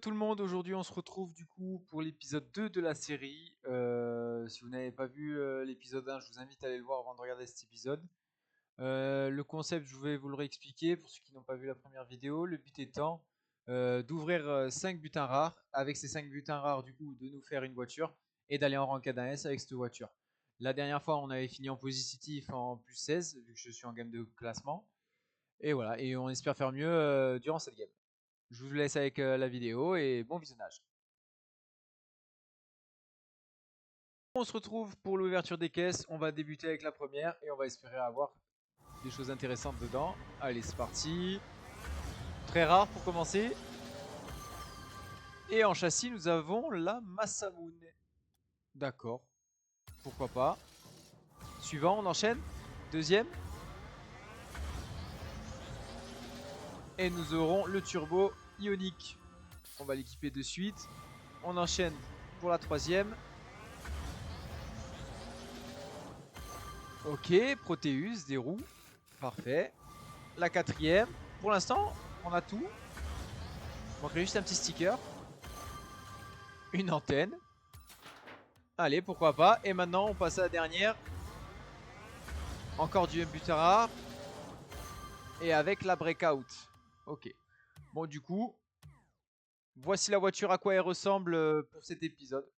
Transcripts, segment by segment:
Tout le monde, aujourd'hui on se retrouve du coup pour l'épisode 2 de la série. Si vous n'avez pas vu l'épisode 1, je vous invite à aller le voir avant de regarder cet épisode. Le concept, je vais vous le réexpliquer pour ceux qui n'ont pas vu la première vidéo. Le but étant d'ouvrir 5 butins rares. Avec ces 5 butins rares, du coup, de nous faire une voiture et d'aller en ranked 1S avec cette voiture. La dernière fois, on avait fini en positif en plus 16, vu que je suis en game de classement. Et voilà, et on espère faire mieux durant cette game. Je vous laisse avec la vidéo et bon visionnage. On se retrouve pour l'ouverture des caisses. On va débuter avec la première et on va espérer avoir des choses intéressantes dedans. Allez, c'est parti. Très rare pour commencer. Et en châssis, nous avons la Masamune. D'accord, pourquoi pas. Suivant, on enchaîne. Deuxième. Et nous aurons le turbo ionique. On va l'équiper de suite. On enchaîne pour la troisième. Ok, Proteus, des roues. Parfait. La quatrième. Pour l'instant, on a tout. Il manquerait juste un petit sticker. Une antenne. Allez, pourquoi pas. Et maintenant, on passe à la dernière. Encore du Mbutara. Et avec la breakout. Ok. Bon, du coup, voici la voiture à quoi elle ressemble pour cet épisode.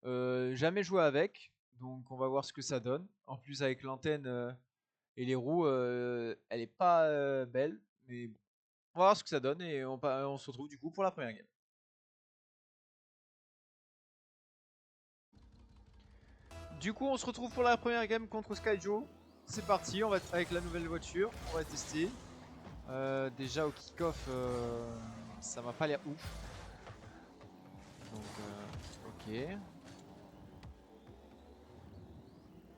Jamais joué avec. Donc, on va voir ce que ça donne. En plus, avec l'antenne et les roues, elle est pas belle. Mais bon, on va voir ce que ça donne. Et on se retrouve du coup pour la première game. Du coup, on se retrouve pour la première game contre Skyjo. C'est parti, on va avec la nouvelle voiture. On va tester. Déjà au kick-off, ça m'a pas l'air ouf. Donc, ok.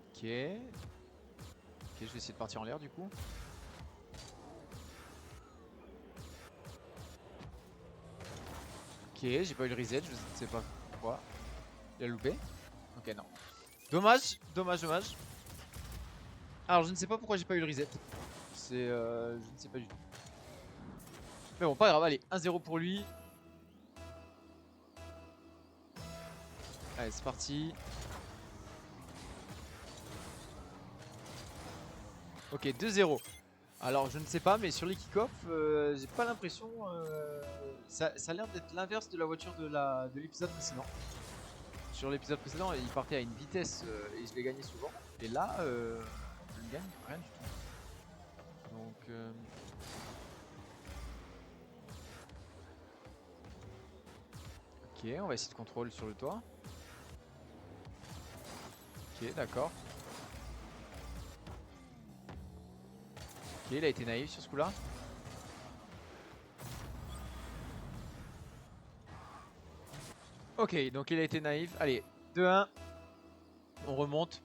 Ok. Ok, je vais essayer de partir en l'air du coup. Ok, j'ai pas eu le reset, je ne sais pas pourquoi. Il a loupé. Ok, non. Dommage, dommage, dommage. Alors, je ne sais pas pourquoi j'ai pas eu le reset. Je ne sais pas du tout. Mais bon, pas grave, allez, 1-0 pour lui. Allez, c'est parti. Ok, 2-0. Alors, je ne sais pas, mais sur les kick-off, j'ai pas l'impression. Ça a l'air d'être l'inverse de la voiture de l'épisode précédent. Sur l'épisode précédent, il partait à une vitesse et je l'ai gagné souvent. Et là, je ne gagne rien du tout. Donc, ok, on va essayer de contrôler sur le toit. Ok, d'accord. Ok, il a été naïf sur ce coup-là. Ok, donc il a été naïf. Allez, 2-1. On remonte.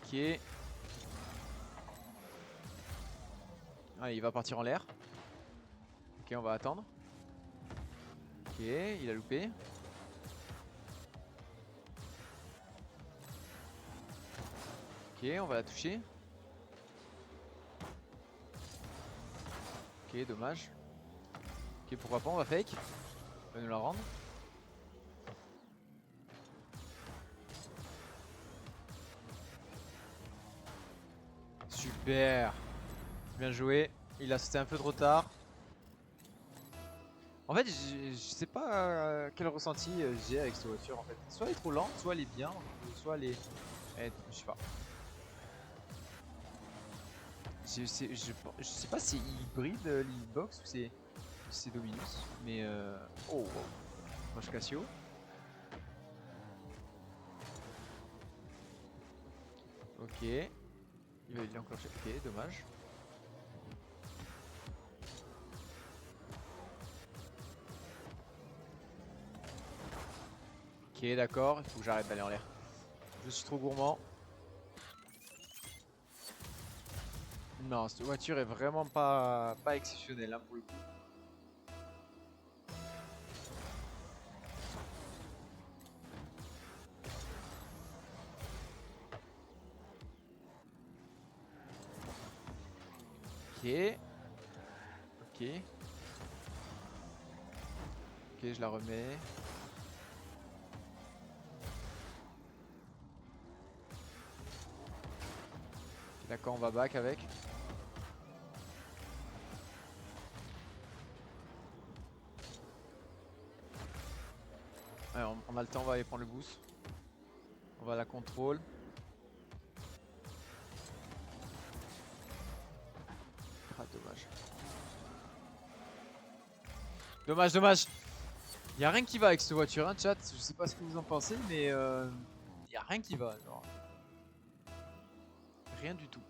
Ok. Allez, il va partir en l'air. Ok, on va attendre. Ok, il a loupé. Ok, on va la toucher. Ok, dommage. Ok, pourquoi pas, on va fake. On va nous la rendre. Super. Bien joué. Il a sauté un peu trop tard. En fait, je sais pas quel ressenti j'ai avec cette voiture en fait. Soit elle est trop lente, soit elle est bien, soit elle est. Je sais pas. Je sais pas si c'est hybride l'e-box ou c'est Dominus. Mais oh, wow. Roche Cassio. Ok. Il est encore. Ok, dommage. Ok, d'accord. Il faut que j'arrête d'aller en l'air. Je suis trop gourmand. Non, cette voiture est vraiment pas exceptionnelle hein, pour le coup. Ok. Ok. Ok, je la remets. D'accord, on va back avec. Ouais, on a le temps, on va aller prendre le boost. On va la contrôle. Ah, dommage. Dommage, dommage. Y a rien qui va avec cette voiture, hein, chat. Je sais pas ce que vous en pensez, mais y a rien qui va, genre. Rien du tout.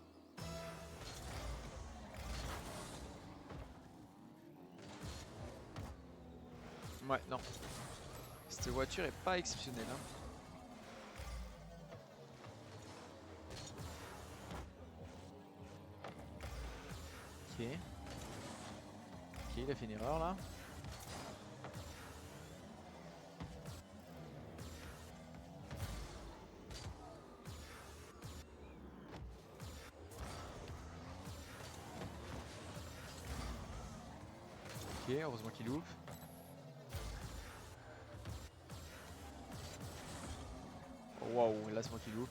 Ouais, non. Cette voiture est pas exceptionnelle, hein. Ok. Ok, il a fait une erreur là. Ok, heureusement qu'il loupe. Oh, waouh, là c'est moi qui loupe.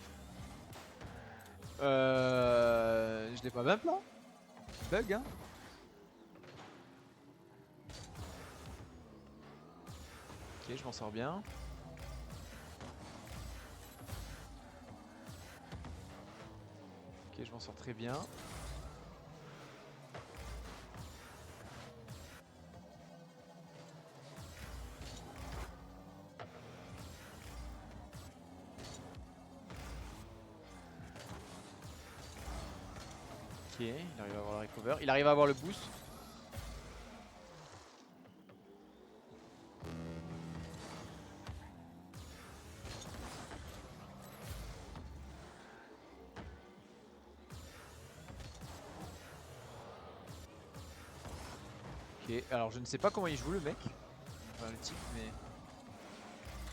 Je l'ai pas même là. Bug, hein. Ok, je m'en sors bien. Ok, je m'en sors très bien. Ok, il arrive à avoir le recover. Il arrive à avoir le boost. Ok, alors je ne sais pas comment il joue le mec. Enfin, le type, mais...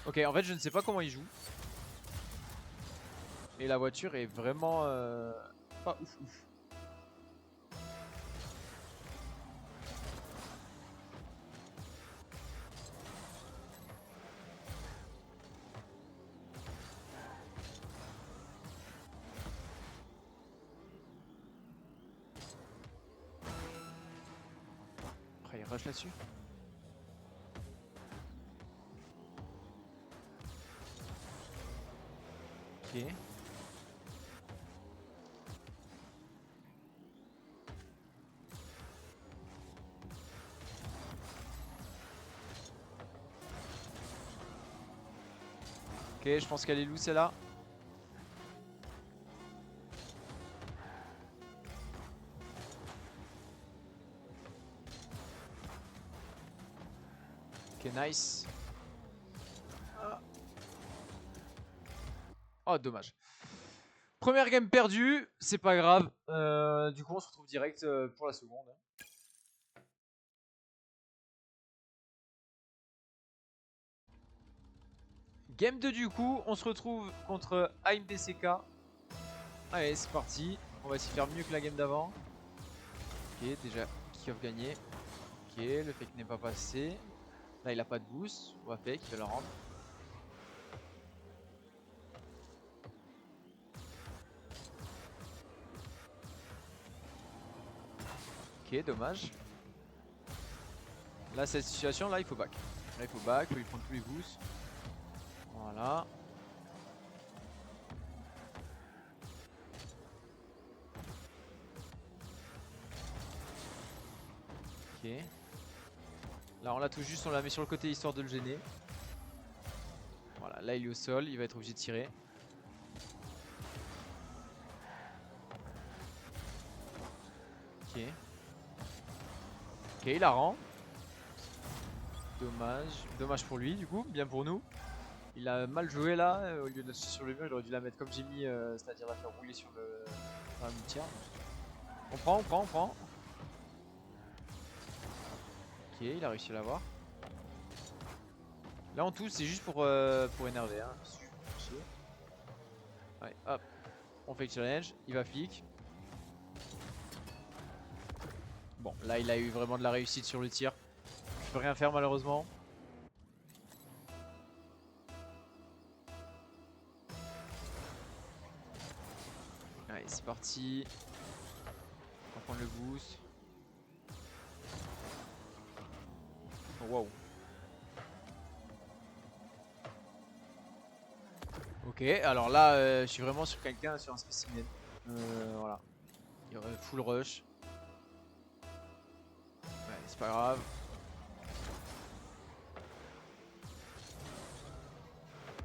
Ok, en fait je ne sais pas comment il joue. Et la voiture est vraiment pas ouf ouf. Après il rush là-dessus. Ok. Ok, je pense qu'elle est loose celle-là. Ok, nice. Oh, dommage. Première game perdue, c'est pas grave. Du coup, on se retrouve direct pour la seconde. Game 2 du coup, on se retrouve contre AMDCK. Allez, c'est parti. On va essayer de faire mieux que la game d'avant. Ok, déjà, kick-off gagné. Ok, le fake n'est pas passé. Là, il a pas de boost. On va fake, il va le rendre. Ok, dommage. Là, cette situation, là, il faut back. Là, il faut back, il faut lui prendre tous les boosts. Voilà. Ok. Là, on la touche juste, on la met sur le côté histoire de le gêner. Voilà, là, il est au sol, il va être obligé de tirer. Ok. Ok, il la rend. Dommage. Dommage pour lui, du coup. Bien pour nous. Il a mal joué là. Au lieu de la suivre sur le mur, il aurait dû la mettre comme j'ai mis, c'est-à-dire la faire rouler sur le dans la moutière. On prend, on prend, on prend. Ok, il a réussi à l'avoir. Là, en tout, c'est juste pour énerver. Hein. Ouais, hop. On fait le challenge. Il va flic. Bon, là, il a eu vraiment de la réussite sur le tir. Je peux rien faire malheureusement. Allez, c'est parti. On va prendre le boost. Oh, wow. Ok, alors là, je suis vraiment sur quelqu'un, sur un spécimen. Voilà. Il y aurait full rush. Ouais, c'est pas grave.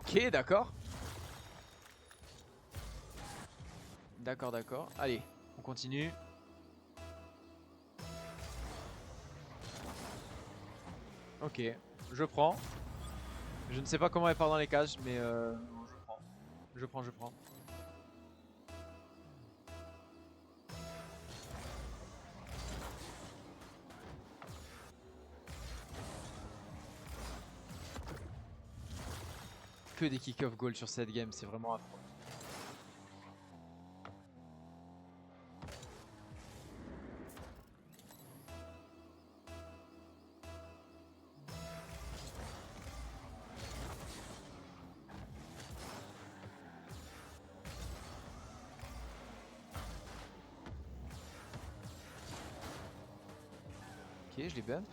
Ok, d'accord. D'accord, d'accord. Allez, on continue. Ok, je prends. Je ne sais pas comment elle part dans les cages, mais je prends. Je prends, je prends. Que des kick-off goals sur cette game, c'est vraiment affreux. Ok, je les bump.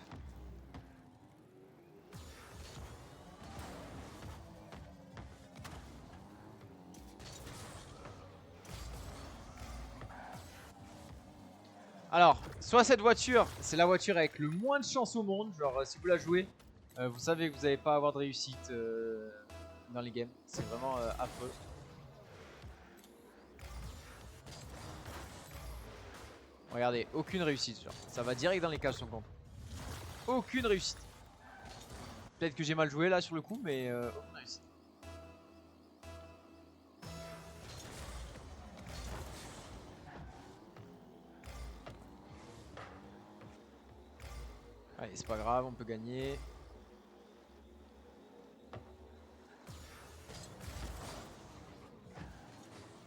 Alors, soit cette voiture, c'est la voiture avec le moins de chance au monde. Genre, si vous la jouez, vous savez que vous n'allez pas avoir de réussite dans les games. C'est vraiment affreux. Regardez, aucune réussite. Genre. Ça va direct dans les cages son compte. Aucune réussite. Peut-être que j'ai mal joué là sur le coup, mais aucune réussite. Allez, c'est pas grave, on peut gagner.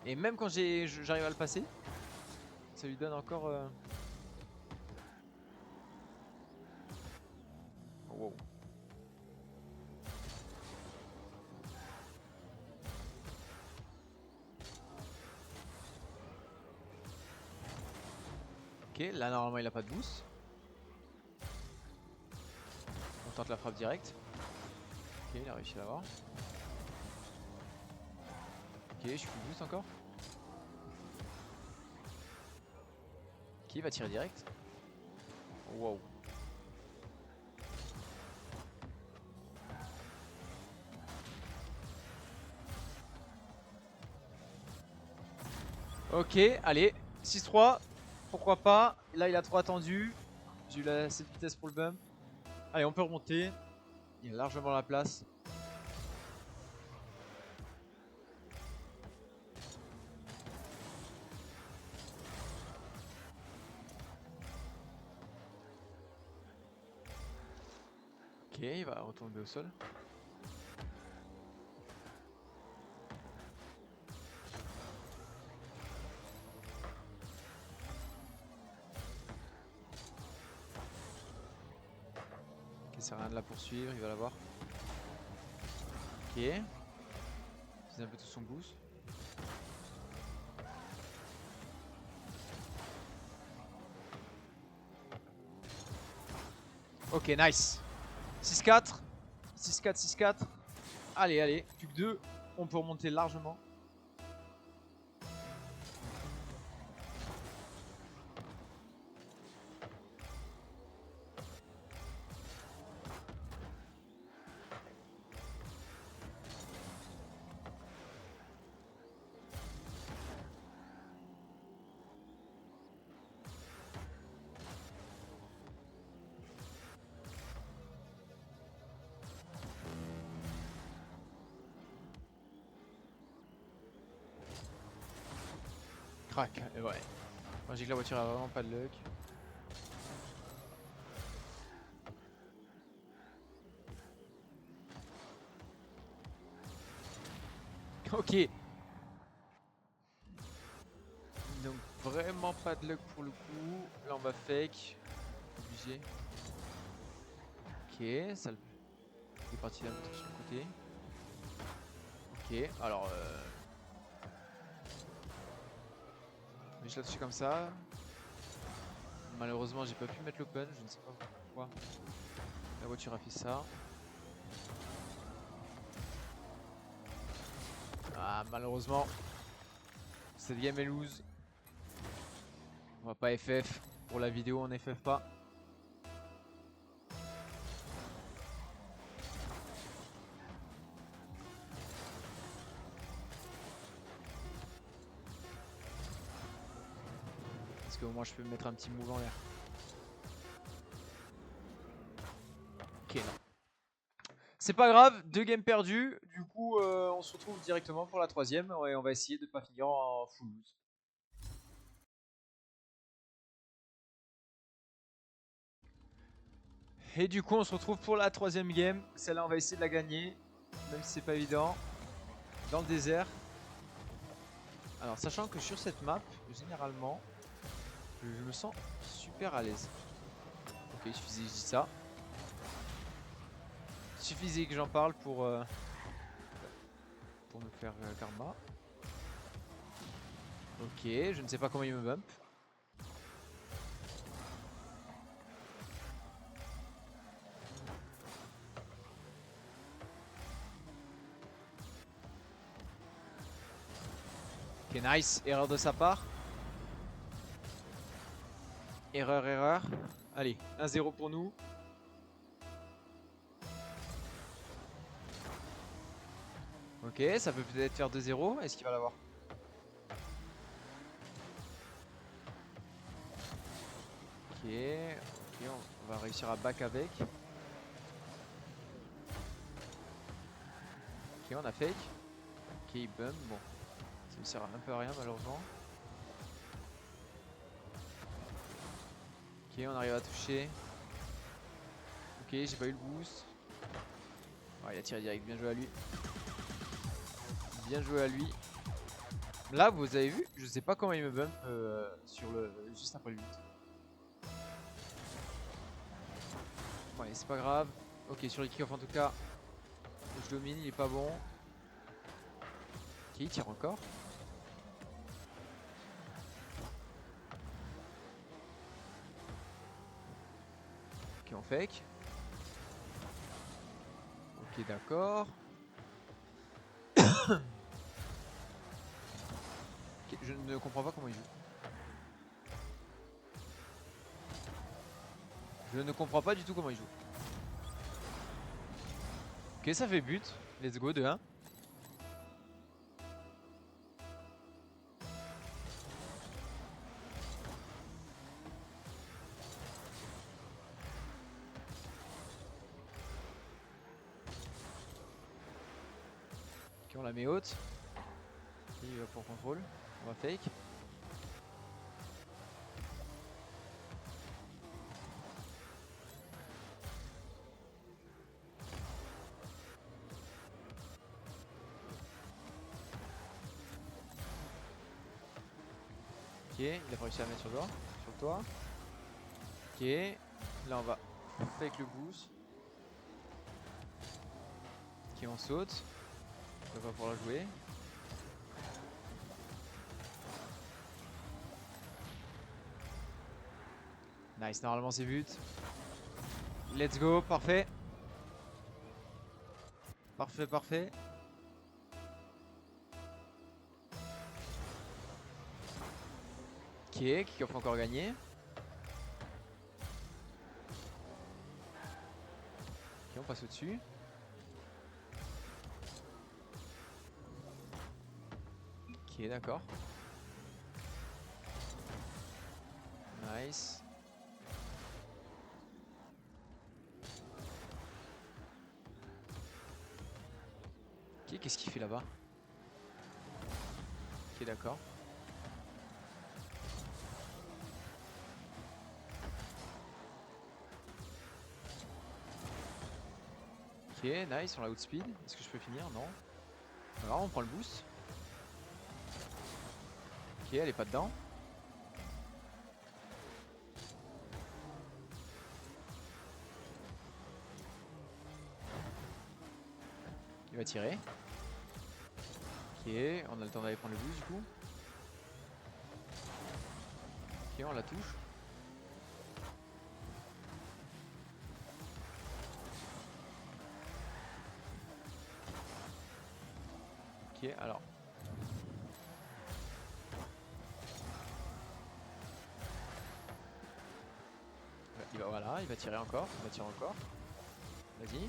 Et même quand j'arrive à le passer, ça lui donne encore... Wow. Ok, là normalement il a pas de boost. On tente la frappe directe. Ok, il a réussi à l'avoir. Ok, je suis full boost encore. Ok, il va tirer direct. Wow. Ok, allez, 6-3. Pourquoi pas. Là, il a trop attendu. J'ai eu cette vitesse pour le bump. Allez, on peut remonter. Il y a largement la place. Ok, il va retomber au sol. Ok, ça sert à rien de la poursuivre, il va l'avoir. Ok. C'est un peu tout son boost. Ok, nice. 6-4. 6-4, 6-4. Allez, allez, plus que 2. On peut remonter largement. Crac, ouais. Moi j'ai que la voiture a vraiment pas de luck. Ok. Donc vraiment pas de luck pour le coup. Là on va fake. Obligé. Ok, ça il est parti d'un peu sur le côté. Ok, alors je la touche comme ça. Malheureusement, j'ai pas pu mettre l'open, je ne sais pas pourquoi. La voiture a fait ça. Ah, malheureusement, cette game est lose. On va pas FF. Pour la vidéo, on FF pas. Parce qu'au moins, je peux me mettre un petit move en l'air. Ok, non. C'est pas grave, 2 games perdus. Du coup, on se retrouve directement pour la 3ème. Et on va essayer de pas finir en full lose. Et du coup, on se retrouve pour la 3ème game. Celle-là, on va essayer de la gagner. Même si c'est pas évident. Dans le désert. Alors, sachant que sur cette map, généralement, je me sens super à l'aise. Ok, il suffisait que je dise ça. Il suffisait que j'en parle pour me faire karma. Ok, je ne sais pas comment il me bump. Ok, nice. Erreur de sa part. Erreur, erreur. Allez, 1-0 pour nous. Ok, ça peut peut-être faire 2-0. Est-ce qu'il va l'avoir? Ok, ok, on va réussir à back avec. Ok, on a fake. Ok, il bump. Bon, ça ne sert un peu à rien malheureusement. Ok, on arrive à toucher. Ok, j'ai pas eu le boost. Oh, il a tiré direct, bien joué à lui. Bien joué à lui. Là, vous avez vu, je sais pas comment il me bump sur le juste après le but. Ouais, c'est pas grave. Ok, sur les kick-off en tout cas, je domine, il est pas bon. Ok, il tire encore. Ok, on fake. Ok, d'accord. Okay, je ne comprends pas comment il joue. Je ne comprends pas du tout comment il joue. Ok, ça fait but. Let's go, 2-1. Ok, on la met haute. Il va pour contrôle. On va fake. Ok, il a pas réussi à mettre sur le toit. Ok, là on va fake le boost. Ok, on saute. On va pas pouvoir la jouer. Nice, normalement c'est but. Let's go, parfait. Parfait, parfait. Ok, kick-off encore gagné. Ok, on passe au-dessus. Ok, d'accord. Nice. Ok, qu'est-ce qu'il fait là-bas? Ok, d'accord. Ok, nice, on la outspeed. Est-ce que je peux finir? Non. Alors on prend le boost. Ok, elle est pas dedans. Il va tirer. Ok, on a le temps d'aller prendre le boost du coup. Ok, on la touche. Ok, alors. Voilà, il va tirer encore. Il va tirer encore. Vas-y.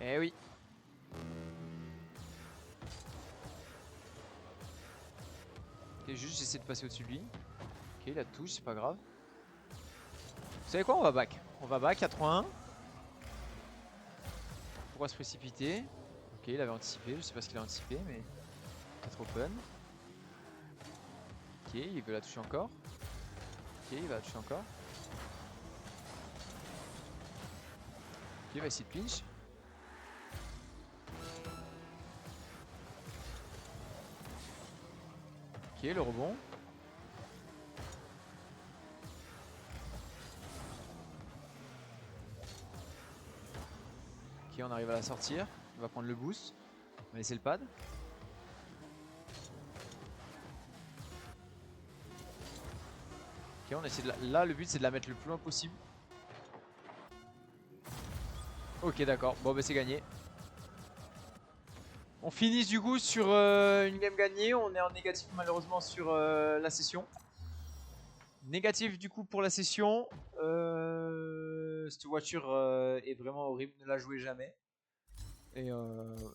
Eh oui. Ok, juste j'essaie de passer au-dessus de lui. Ok, il a touche, c'est pas grave. Vous savez quoi, on va back. On va back à 3-1. Pourquoi se précipiter? Ok, il avait anticipé, je sais pas ce qu'il a anticipé, mais pas trop fun. Ok, il veut la toucher encore. Ok, il va la toucher encore. Ok, il va essayer de pinch. Ok, le rebond. Ok, on arrive à la sortir. On va prendre le boost. On va laisser le pad. Ok, on essaie de là, le but c'est de la mettre le plus loin possible. Ok, d'accord. Bon, bah c'est gagné. On finit du coup sur une game gagnée. On est en négatif malheureusement sur la session. Négatif du coup pour la session. Cette voiture est vraiment horrible. Ne la jouez jamais. Et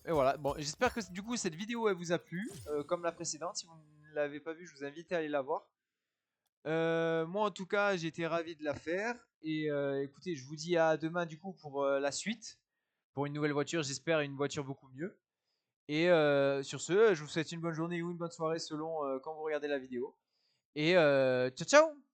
voilà. Bon, j'espère que du coup cette vidéo elle vous a plu. Comme la précédente. Si vous ne l'avez pas vue, je vous invite à aller la voir. Moi en tout cas, j'ai été ravi de la faire. Et écoutez, je vous dis à demain du coup pour la suite. Pour une nouvelle voiture, j'espère une voiture beaucoup mieux. Et sur ce, je vous souhaite une bonne journée ou une bonne soirée selon quand vous regardez la vidéo. Et ciao ciao!